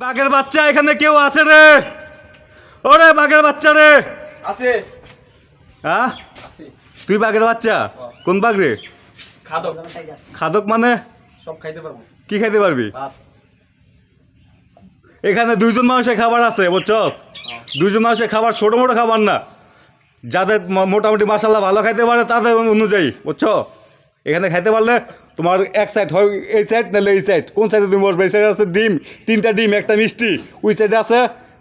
বাঘের বাচ্চা এখানে কেউ আছে রে? ওরে বাঘের বাচ্চা রে আছে। হ্যাঁ আছে। তুই বাঘের বাচ্চা? কোন বাঘ রে? খাদক। খাদক মানে সব খাইতে পারবো। কি খাইতে পারবি? ভাত। এখানে দুইজন মানুষের খাবার আছে বুঝছস? দুইজন মানুষের খাবার ছোট মোটো খাবার না, যাদের মোটামুটি মাশাআল্লাহ ভালো খাইতে পারে তাদের অনুযায়ী বুঝছো। এখানে খাইতে পারলে তোমার এক সাইড হয় এই সাইড নাহলে এই সাইড, কোন সাইডে তুমি বসবে? এই সাইডে আছে ডিম, 3টা ডিম, একটা মিষ্টি। ওই সাইডে আছে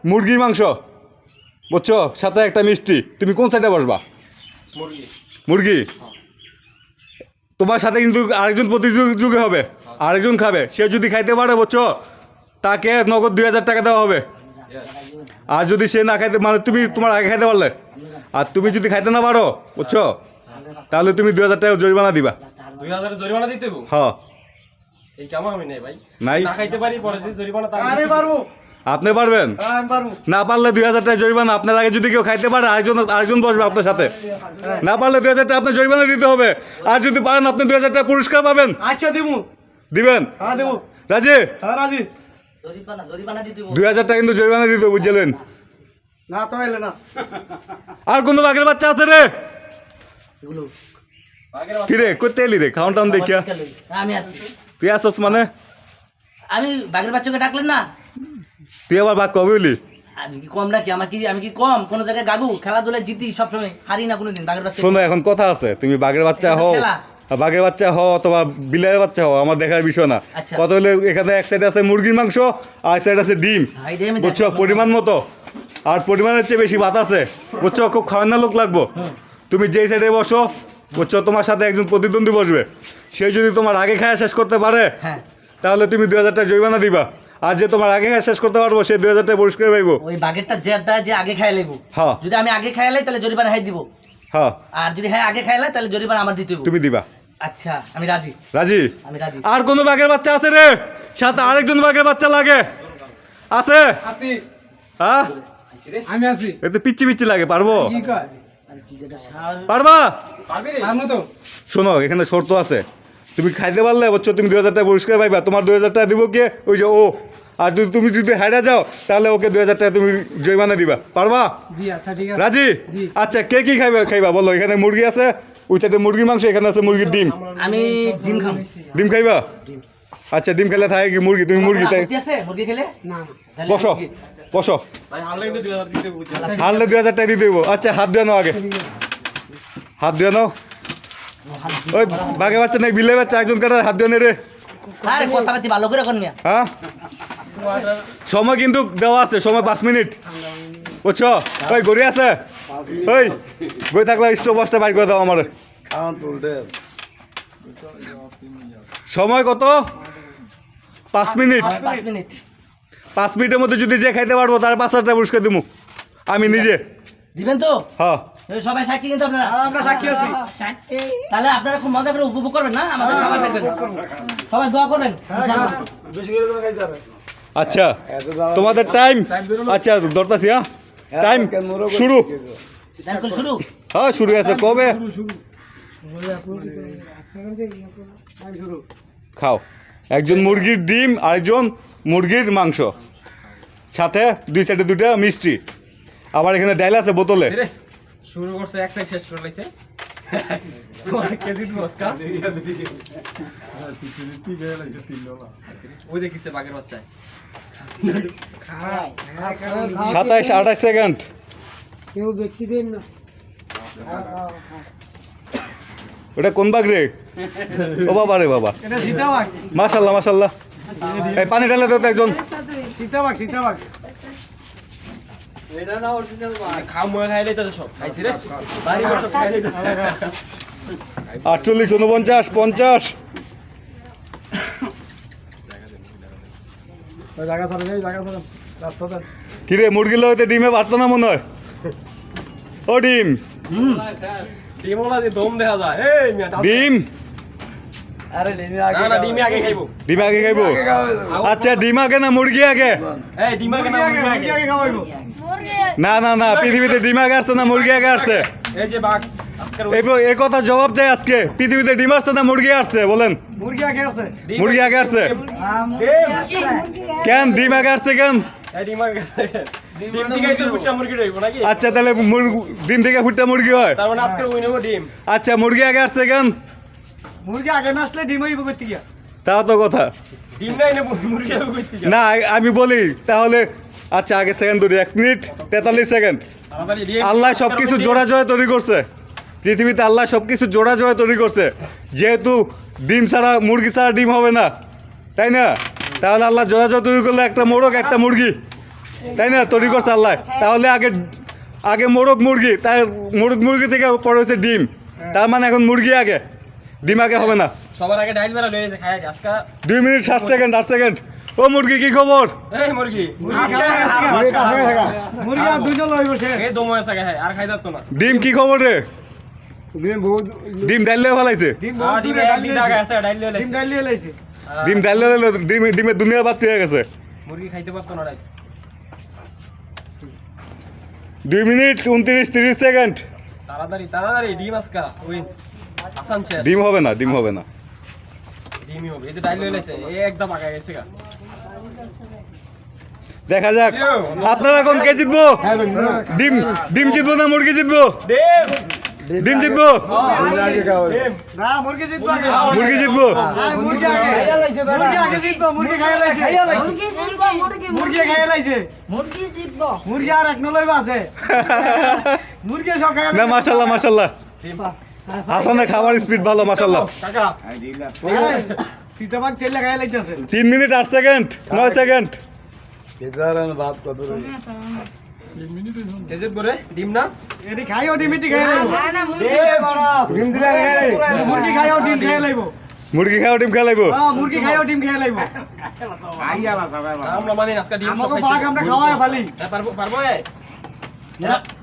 মুরগির মাংস বুঝছো, সাথে একটা মিষ্টি। তুমি কোন সাইডে বসবা? মুরগি। মুরগি। তোমার সাথে কিন্তু আরেকজন প্রতিযোগী হবে, আরেকজন খাবে। সে যদি খাইতে পারে বুঝছো, তাকে নগদ 2000 টাকা দেওয়া হবে। আর যদি সে না খাইতে, মানে তুমি তোমার আগে খাইতে পারলে, আর তুমি যদি খাইতে না পারো বুঝছো, তাহলে তুমি 2000 টাকা জরিমানা দিবা। 2000 জরিমানা দিতে হবে? হ্যাঁ। এই কাম আমি নাই ভাই। নাই? না খাইতে পারি পরে যে জরিমানা তা আমি পারবো। আপনি পারবেন? আমি পারবো। না পারলে 2000 টাকা জরিমানা। আপনার আগে যদি কেউ খাইতে পারে, আরেকজন বসবে আপনার সাথে। না পারলে 2000 টাকা আপনার জরিমানা দিতে হবে। আর যদি পারেন আপনি 2000 টাকা পুরস্কার পাবেন। আচ্ছা দিমু। দিবেন? হ্যাঁ দেবো। রাজি? হ্যাঁ রাজি। 2000 টাকা কিন্তু জরিমানা দিতে, বুঝলেন? না তো এলে না। আর কোনো বাঘের বাচ্চা আছে রে? কি রে করতে এলি রে? খাওয়ান টাউন দেখিয়া আমি আছি। তুই আসছ মানে? আমি বাঘের বাচ্চাকে ডাকলেন না? তুই আবার বাঘ কবে হলি? আমি কি কম নাকি? আমি কি কম? কোন জায়গায় গাগু খেলাধুলায় জিতি সবসময়, হারি না কোনোদিন বাঘের বাচ্চা। শোনো, এখন কথা আছে, তুমি বাঘের বাচ্চা এটা তো হও, খেলা। বাঘের বাচ্চা হও অথবা বিলের বাচ্চা হও, আমার দেখার বিষয় না। আচ্ছা। কত হলে এখানে এক সাইড আছে মুরগির মাংস, আর এক সাইড আছে ডিম এটাই আমি বুঝছো, দেখলাম। পরিমাণ মতো। আর পরিমাণের চেয়ে বেশি ভাত আছে বুঝছো, খুব খাওয়ানো লোক লাগবো। তুমি যেই সাইডে বসো বুঝছো, তোমার সাথে একজন প্রতিদ্বন্দ্বী বসবে। সে যদি তোমার আগে খায়া শেষ করতে পারে, হ্যাঁ, তাহলে তুমি 2000 টাকা জরিমানা দিবা। আর যে তোমার আগে খায়া শেষ করতে পারবো, সে 2000 টাকা পুরস্কার পাইবো। ওই বাঘেরটা যে আগে খাই লাগবো। হ্যাঁ। যদি আমি আগে খাই লাই তাহলে জরিমানা হাই দিব। হ্যাঁ, আর যদি হ্যাঁ আগে খাই লাই তাহলে জরিমানা আমার দিতে হবে। তুমি দিবা। আচ্ছা আমি রাজি। রাজি? আমি রাজি। আর কোনো বাঘের বাচ্চা আছে রে? সাথে আরেকজন বাঘের বাচ্চা লাগে? আছে? আছি। হ্যাঁ, আমি আছি। এতে পিচ্ছি পিচ্ছি লাগে, পারবো? কি কয়? আর কি যেটা স্বাভাবিক। পারবা? পারবি রে? পারবো তো। শোনো, এখানে শর্ত আছে। তুমি খাইতে পারলে বুঝছো, তুমি 2000 টাকা পুরস্কার পাইবা। তোমার 2000 টাকা দিব কে? ওই যে ও। আর যদি তুমি হারা যাও, তাহলে ওকে 2000 টাকা তুমি জরিমানা দিবা। পারবা? জি আচ্ছা ঠিক আছে। রাজি? জি। আচ্ছা, কে কি খাইবা বলো। এখানে মুরগি আছে, ওই সাইডে মুরগির মাংস, এখানে আছে মুরগির ডিম। আমি ডিম খাবো। ডিম খাইবা? আচ্ছা, ডিম খেলে থাকে কি মুরগি? তুমি মুরগি তাই আপত্তি আছে মুরগি খেলে? না তাহলে বসো, মুরগি। বসো। ভাই হারলে কিন্তু 2000 দিতে হবে। হারলে 2000 টাকা দিতে দেবো। আচ্ছা, হাত দিয়ে নাও আগে, হাত দিয়ে নাও। ওই বাঘের বাচ্চা নেই, বিলে বাচ্চা, একজন কাটার হাত দিয়ে নে রে। আরে কথাবার্তি ভালো করে কর মিয়া। হ্যাঁ, সময় কিন্তু দেওয়া আছে, সময় 5 মিনিট বুঝছো। ওই গড়ি আছে, ওই গই থাকলে স্টোভ বসটা বাইর করে দাও আমার। সময় কত? 5 মিনিট। 5 মিনিট। 5 মিনিটের মধ্যে যদি যে খাইতে পারবো তার 5000 টাকা পুরস্কার দিব আমি নিজে। দিবেন তো? হ্যাঁ, এই সবাই সাক্ষী কিন্তু আপনারা। আমরা সাক্ষী আছি। তাহলে আপনারা খুব মজা করে উপভোগ করবেন না? আমাদের খাবার দেখবেন, সবাই দোয়া করবেন। বেশি করে তো খাইতে হবে। আচ্ছা তোমাদের টাইম, আচ্ছা ধরতাছি। হ্যাঁ, টাইম শুরু। স্যাম্পল শুরু। হ্যাঁ, শুরু আছে। কবে খাও? একজন মুরগির ডিম, আরেকজন মুরগির মাংস, সাথে 2 সাইডে 2টা মিষ্টি। আবার এখানে ডাইল আছে বোতলে। রে শুরু করছে এক সাইড শেষ করে লাইছে। তোমার কেজি দিব আজকা। ওই দেখিছে বাঘের বাচ্চা। 27 28 সেকেন্ড। কেউ ব্যক্তি দেন না। ওটা কোন বাঘ রে? ও বাবা রে বাবা, এটা সীতাবাগ। মাশাল্লাহ মাশাল্লাহ। এই পানি ঢালে তো একজন। সীতাবাগ সীতাবাগ। খাও ময় খাইলে তো সব খাইছি রে। বাড়ি সব খাইলে তো। 48 49 50। জায়গা ছাড়া যাই, জায়গা ছাড়া রাস্তা দেন। কিরে মুরগি লইতে ডিমে পারতো না মনে হয়। ও ডিম, ডিমওয়ালা যে দম দেখা যায়। এই মিয়া ডিম আরে ডিমে না না ডিমে আগে খাইবো। ডিম আগে খাইবো? আচ্ছা, ডিম আগে না মুরগি আগে? এই ডিম আগে না মুরগি আগে? আগে খাওয়াইবো। না না না, পৃথিবীতে ডিম আগে আসছে না মুরগি আগে আসছে? এই যে বাঘ আজকের এই কথা জবাব দেয় আজকে পৃথিবীতে ডিম আসছে না মুরগি আসছে বলেন? মুরগি আগে আছে মুরগি আগে আসছে ডিম কেন? ডিম আগে আসছে কেন? ডিম আগে ডিম থেকেই তো ফুটা মুরগি রইব নাকি? আচ্ছা তাহলে ডিম থেকে ফুটটা মুরগি হয়। তার মানে আজকের উইন হবো ডিম। আচ্ছা মুরগি আগে আসছে কেন? মুরগি আগে না আসলে ডিম হইব করতে গিয়া তাও তো কথা ডিম নাই না মুরগি হবে কইতে না। আমি বলি তাহলে আচ্ছা আগে সেকেন্ড ধরি 1 মিনিট 43 সেকেন্ড। তাড়াতাড়ি ডিম। আল্লাহ সব কিছু জোড়া জোড়া তৈরি করছে পৃথিবীতে, আল্লাহ সব কিছু জোড়া জোড়া তৈরি করছে। যেহেতু ডিম ছাড়া মুরগি ছাড়া ডিম হবে না, তাই না? তাহলে আল্লাহ জোড়া জোড়া তৈরি করলে একটা মোরগ একটা মুরগি, তাই না? তৈরি করছে আল্লাহ। তাহলে আগে মোরগ মুরগি, তার মোরগ মুরগি থেকে পরে হচ্ছে ডিম। তার মানে এখন মুরগি আগে, ডিম আগে হবে না। সবার আগে ডাইল মেরা লয়েছে খায় আজকে। 2 মিনিট 60 সেকেন্ড 8 সেকেন্ড। ও মুরগি কি খবর? এই মুরগি মুরগি আর দুইজন লইব শেষ এই দম হয়েছে খায় আর খাই যাতো না। ডিম কি খবর রে? ডিম ডাইলে ফেলাইছে। ডিম ডিম একদিন আগে আছে ডাইল লয়ে ডিম ডাইলি লাইছে ডিম ডাইলে ডিমের দুনিয়া বাদ হয়ে গেছে। মুরগি খাইতে পারতো না ডাইল। 2 মিনিট 29-30 সেকেন্ড। তাড়াতাড়ি তাড়াতাড়ি ডিম আজকা উইন আসান শেষ। ডিম হবে না, ডিম হবে না। ডিমই হবে। এই যে ডাইল লয়ে লাইছে এই একদম আগে গেছে গা। দেখা যাক আপনারা কোন কে জিতবো? ডিম ডিম জিতবো না মুরগি জিতবো? ডিম ডিম জিতবো, না মুরগি জিতবো আগে মুরগি জিতবো। মুরগি আগে মুরগি আগে জিতবো মুরগি খাইয়া লাইছে মুরগি খাইয়া লাইছে মুরগি আর এক নলইব আছে মুরগি সব খাইয়া না মাশাল্লাহ মাশাল্লাহ, হাসানের খাবার স্পিড ভালো মাশাল্লাহ। কাকা সীতাবাগ তেলে খাইয়া লাইতেছে 3 মিনিট 8 সেকেন্ড 9 সেকেন্ড। কেজিত করে ডিম না এডি খাইও ডিমিটি খাইয়া লাইব ডিম মুরগি খাইও ডিম খাইয়া লাইব মুরগি খাও ডিম খেলাইব। মুরগি খাইও ডিম খাইয়া লাইব আমরা মানে আজকে ডিম সব আমাকে খাইছি। বাঘ আমরা খাওয়াই ভালি পারবো পারবো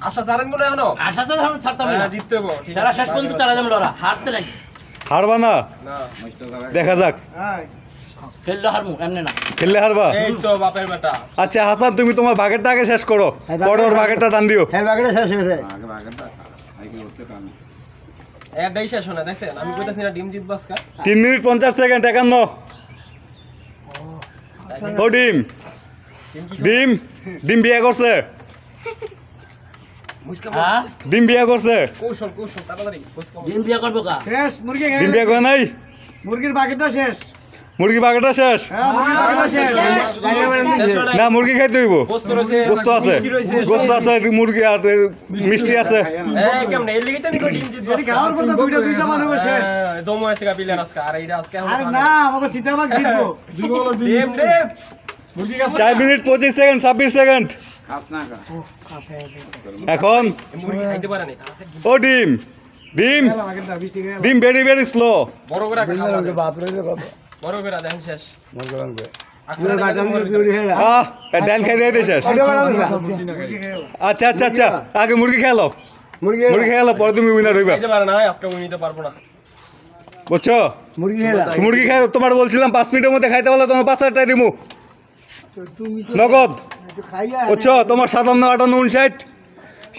আশা জানেন কোন এখনো আশা তো এখন ছাড়তাম না। জিততে হবো ঠিক তারা আছে শেষ পর্যন্ত তারা যেমন লড়া হারতে নাই, হারবা না, না দেখা যাক। হ্যাঁ খেললে হারমু এমনি না। খেললে হারবা। এই তো বাপের বেটা আচ্ছা হাসান তুমি তোমার বাকেটটা আগে শেষ করো, পরে ওর বাকেটটা টান দিও। এটাই শেষ হয় না দেখছেন আমি কইতাছি না ডিম জিতবো আজকে 3 মিনিট 50 সেকেন্ড 51। ও ডিম ডিম ডিম বিয়ে করছে, হ্যাঁ ডিম বিয়ে করছে। কৌশল কৌশল তাড়াতাড়ি ডিম বিয়া করবো কা? শেষ মুরগি ডিম খাইয়া বিয়ে করে নাই, মুরগির বাকেটটা শেষ মুরগি বাকেটটা শেষ। হ্যাঁ মুরগির বাকেটটা শেষ না মুরগি খাইতে হইব, গোস্ত রয়েছে গোস্ত আছে, গোস্ত আছে, মুরগি আর মিষ্টি আছে। এই কেমন এর লিগে তো আমি কই ডিম জিতবো এডি খাওয়ার পর তো দুইটা দুই সামান হবে শেষ দম হয়েছে গা পিলেন আজকে আর এইটা আজকে আরে না আমাকে সীতাবাগ জিতবো ডিম ডিম 4 মিনিট 25 সেকেন্ড 26 সেকেন্ড। এখন মুরগি খাইতে পারে না ও ডিম ডিম বাকেটটা বৃষ্টি খাইয়া ডিম ভেরি ভেরি স্লো। বড় করে খাওয়া বড় করে দেন শেষ ডাল খাই দিয়ে শেষ। মুরগি খাইয়া আচ্ছা আচ্ছা আচ্ছা আগে মুরগি খেলো, মুরগি খেলো, পরে তুমি উইনার হইবা, খাইতে পারে না আজকে উনি নিতে পারবো না বুঝছো? মুরগি খাই তোমার বলছিলাম 5 মিনিটের মধ্যে খাইতে পারলে তোমার 5,000 টাকা দিমু নগদ, খাইয়া বুঝছো? তোমার 57, 58, 59,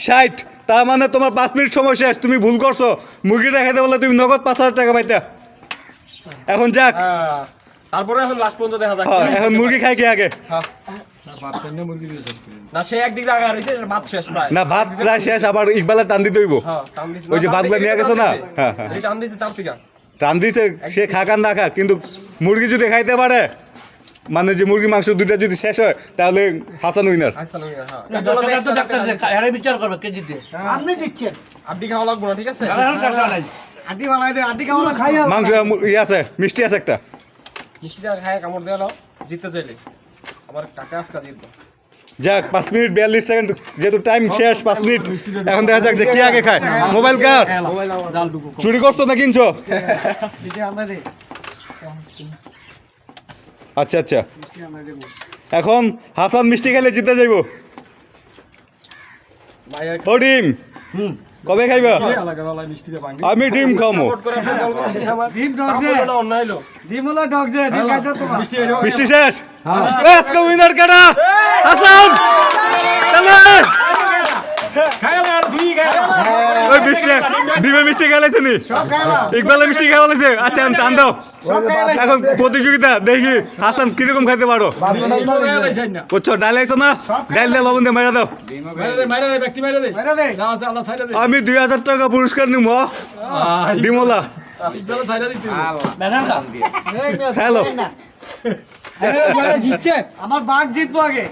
60, তার মানে তোমার 5 মিনিট সময় শেষ। তুমি ভুল করছো, মুরগিটা খাইতে পারলে তুমি নগদ 5,000 টাকা পাইতা। এখন যাক, তারপরে এখন লাস্ট পর্যন্ত দেখা যাক এখন মুরগি খাই কে আগে? হ্যাঁ। না সে একদিক জায়গা রয়েছে ভাত শেষ প্রায় না ভাত প্রায় শেষ, আবার ইকবালের টান দিতে হইব। হ্যাঁ টান দিছে ওই যে ভাতগুলো নিয়ে গেছে না, হ্যাঁ হ্যাঁ এই টান দিছে তার থেকে টান দিছে, সে খাক আর না খাক, কিন্তু মুরগি যদি খাইতে পারে, মানে যে মুরগি মাংস দুইটা যদি শেষ হয়, তাহলে হাসান উইনার। আইসা লই হ্যাঁ দর্শকরা তো দেখতেছে, এরাই বিচার করবে কে জিতে। আপনি জিতছেন আপনি খাওয়া লাগবে না ঠিক আছে তারা এখন শেষ হয় নাই। আটি বালাই দে আটি খাওয়া খাইয়া মাংস ইয়ে আছে, মিষ্টি আছে একটা। মিষ্টিটা খায় কামড় দেওয়া জিততে চাইলে আবার টাকা আজকে জিতবো যাক 5 মিনিট 42 সেকেন্ড, যেহেতু টাইম শেষ 5 মিনিট। এখন দেখা যাক যে কে আগে খায়। মোবাইল কার চুরি করছো না কিনছো? দিতে আমরা দে আচ্ছা আচ্ছা, মিষ্টি আমরা দেব এখন হাসান মিষ্টি খেলে জিতে যাইব। ভাই ও ডিম কবে খাইবা? আমি ডিম খামো। সাপোর্ট করে আপনি বল করেন আমার ডিম ডগছে সাপোর্ট না অন্য হইলো ডিম হলো ডগছে ডিম খাইতে তোমার মিষ্টি শেষ, আজকে উইনার কাটা হাসান। চলে ওই মিষ্টি ডিমে মিষ্টি খেলাইছে নি সব খাইলাম ইকবালে মিষ্টি খেলাইছে আচ্ছা টান দাও সব খাইলাম এখন প্রতিযোগিতা দেখি হাসান কিরকম খাইতে পারো বুঝছো ডাল আইছো না ডাল দিয়ে লবণ দিয়ে মেরা দাও বাইরে দে আমি 2000 টাকা পুরস্কার নিব ডিমলা বেগান খা হ্যালো আমার বাঘ জিতবো আগে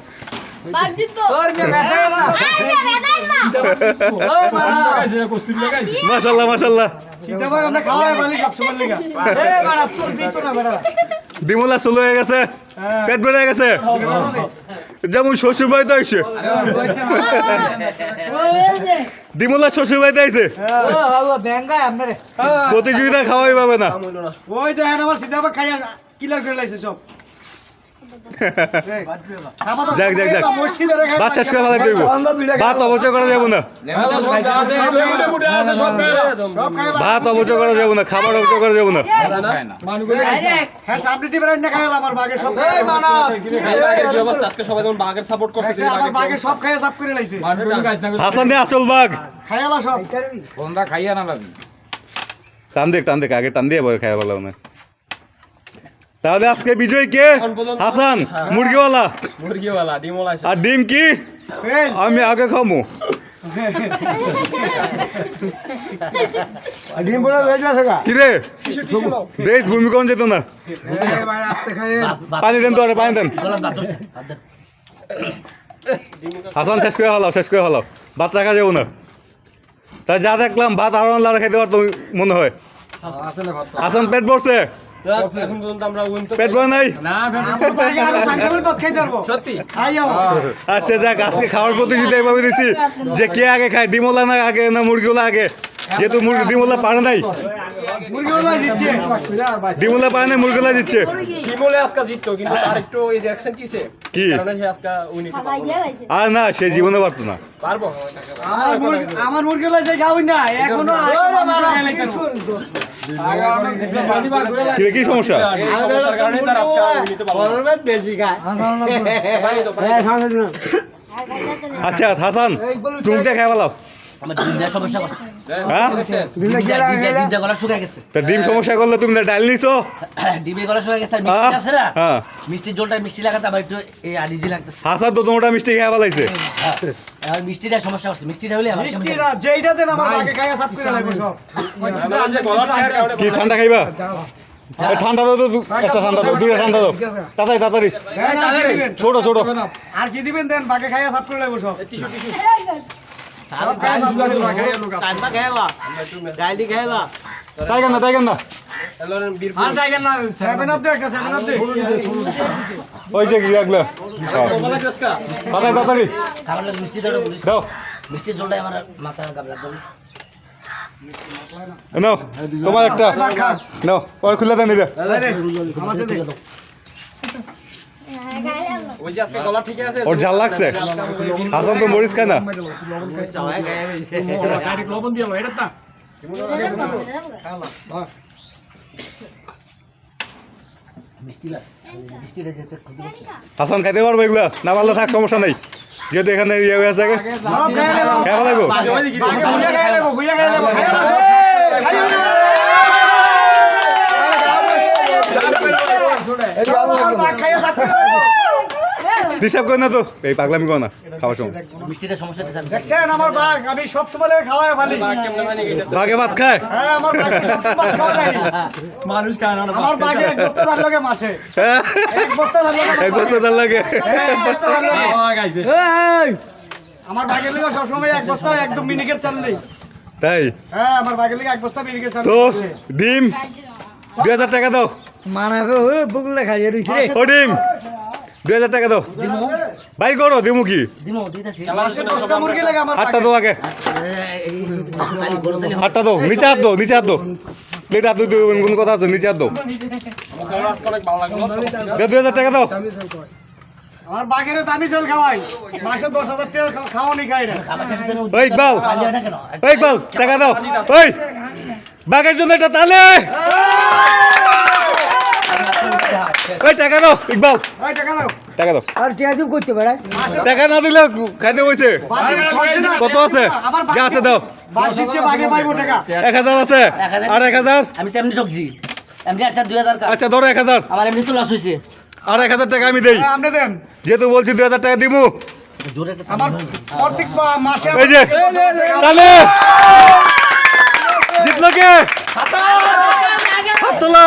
মাশাআল্লাহ মাশাআল্লাহ চিতাবাঘ আমরা খাওয়াই বলি সব সময় লেগা বেড়া তোর জিতো না বেড়া ডিমলা চলো হয়ে গেছে পেট ভরে গেছে যেমন শ্বশুর বাড়িতে আইছে ডিমলা শ্বশুর বাড়িতে আইছে প্রতিযোগিতা খাওয়াই পাবে না ওই দেখেন আমার চিতাবাঘ খাইয়া কিলার করে লাইছে সব যাক যাক যাক ভাত শেষ করে ভালো দেব ভাত অবচয় করা যাবে না ভাত অবচয় করা যাবে না খাবার অবচয় করা যাবে না হ্যাঁ সামনে টিপে রান্না খাইলাম আমার বাঘের সব আমার বাঘের সব খাইয়া সাফ করে লাইছে হাসান দে আসল বাঘ খাইলা সব টান দেখ আগে টান দিয়ে এবার খাওয়া ভালো না তাহলে আজকে বিজয় কে হাসান মুরগিওয়ালা আর ডিম কি আমি আগে খামু কি রে দেশ ভূমিকম্প যেত না পানি দেন তো আরে পানি দেন হাসান শেষ করে হলাও ভাত রাখা যাবো না তাই যা দেখলাম ভাত আরো লাড়া খাইতে পারতো মনে হয় হাসান পেট ভরছে পেট ভরে নাই আচ্ছা যাক আজকে খাওয়ার প্রতিযোগিতা এইভাবে দিচ্ছি যে কে আগে খায় ডিমওয়ালা না আগে না মুরগিওয়ালা আগে যেহেতু ডিমওয়ালা পারে নাই ডিমওয়ালা পারে নাই মুরগিওয়ালা দিচ্ছে কি আর না সে জীবনে পারতো না আমার মুরগি লাইছে খাওয়াই না এখনো কি সমস্যা আচ্ছা হাসান টুকটা খাই ভালো আমার ডিম দেওয়ার সমস্যা করছে হ্যাঁ ডিমটা গলা শুকায় গেছে তা ডিম সমস্যা করলে তুমি ডাল নিছো ডিমে গলা শুকায় গেছে আর মিষ্টি আছে না হ্যাঁ মিষ্টির জলটা মিষ্টি লাগাতে আবার একটু এই আদিজি লাগতেছে হাসান তো তোমাটা মিষ্টি খাই ভালাইছে আর মিষ্টিটা সমস্যা করছে মিষ্টিটা হলে আমার মিষ্টিরা যেইটা দেন আমার বাঘে খাইয়া সাফ করে লাগবে সব কি ঠান্ডা খাইবা এই ঠান্ডা দাও তো একটা ঠান্ডা দাও দুইটা ঠান্ডা দাও তাড়াতাড়ি ছোট ছোট আর কি দিবেন দেন বাঘে খাইয়া সাফ করে লাগবে সব তাই কেন না সেভেন আপ দে একটা সেভেন আপ দে ওই যে কি রাখলো তাড়াতাড়ি খাবার লাগে মিষ্টি দাও বলিস দাও মিষ্টির জলটা আমার মাথা গাবলা বলিস নাও তোমার একটা নাও ওর খুলে দেন এটা ওর ঝাল লাগছে হাসান তো মরিচ খায় না মিষ্টিটা যেতে ক্ষতি করছে হাসান খাইতে পারবো এগুলা না পারলে থাক সমস্যা নাই যেহেতু এখানে ইয়ে হয়ে আছে সব খাইয়া লাগবে খাওয়া লাগবো বাঘে বুঝে খাইয়া লাগবে বুঝে খাইয়া লাগবে খাইয়া লাগবে আমার বাঘ খাইয়া সাফ করে ডিস্টার্ব করে না তো এই পাগলামি করো না খাওয়ার সময় মিষ্টিটা সমস্যা হচ্ছে দেখছেন আমার বাঘ আমি সব সময় খাওয়াই ভালি বাঘে ভাত খায় হ্যাঁ আমার বাঘ সব সময় খাওয়া নাই মানুষ খায় না আমার বাঘে এক বস্তা ধান লাগে মাসে এক বস্তা ধান লাগে এক বছর তার লাগে এক বস্তা ধান লাগে গাইছে আমার বাঘের লিগে সবসময় এক বস্তা একদম মিনিকেট চাল নেই তাই হ্যাঁ আমার বাঘের লিগে এক বস্তা মিনিকেট চাল তো ডিম 2000 টাকা দাও মানাবে ও বগুলে খাইয়ে রইছে ও ডিম 2000 টাকা দাও দিমু বাই করো দিমু কি দিমু দিতাছি মাসে 10টা মুরগি লাগে আমার আটটা দাও আগে আটটা দাও নিচে হাত দাও প্লেট হাত দিও কোন কথা আছে নিচে হাত দাও 2000 টাকা দাও আমার বাঘের দামি চাল খাওয়াই মাসে 10,000 টাকা খাওয়ানি খাই না ওই ইকবাল খালি হয় না কেন ওই ইকবাল টাকা দাও ওই বাঘের জন্য এটা তালে ওই টাকা দাও ইকবাল ওই টাকা দাও টাকা দাও আর টিয়াজুব করতে বেড়ায় টাকা না দিলে খাইতে বইছে কত আছে যা আছে দাও বাসিচ্ছে বাগে পাইবো টাকা 1000 আছে 1000 আর 1000 আমি তো এমনি ঠকছি এমনি আচ্ছা 2000 টাকা আচ্ছা ধরো 1000 আমার এমনি তো লস হয়েছে আর 1000 টাকা আমি দেই আপনি দেন যেহেতু বলছি 2000 টাকা দিমু জোরে একটা আমার প্রত্যেক মাসে এই যে তাহলে জিতলো কে হাত তোলো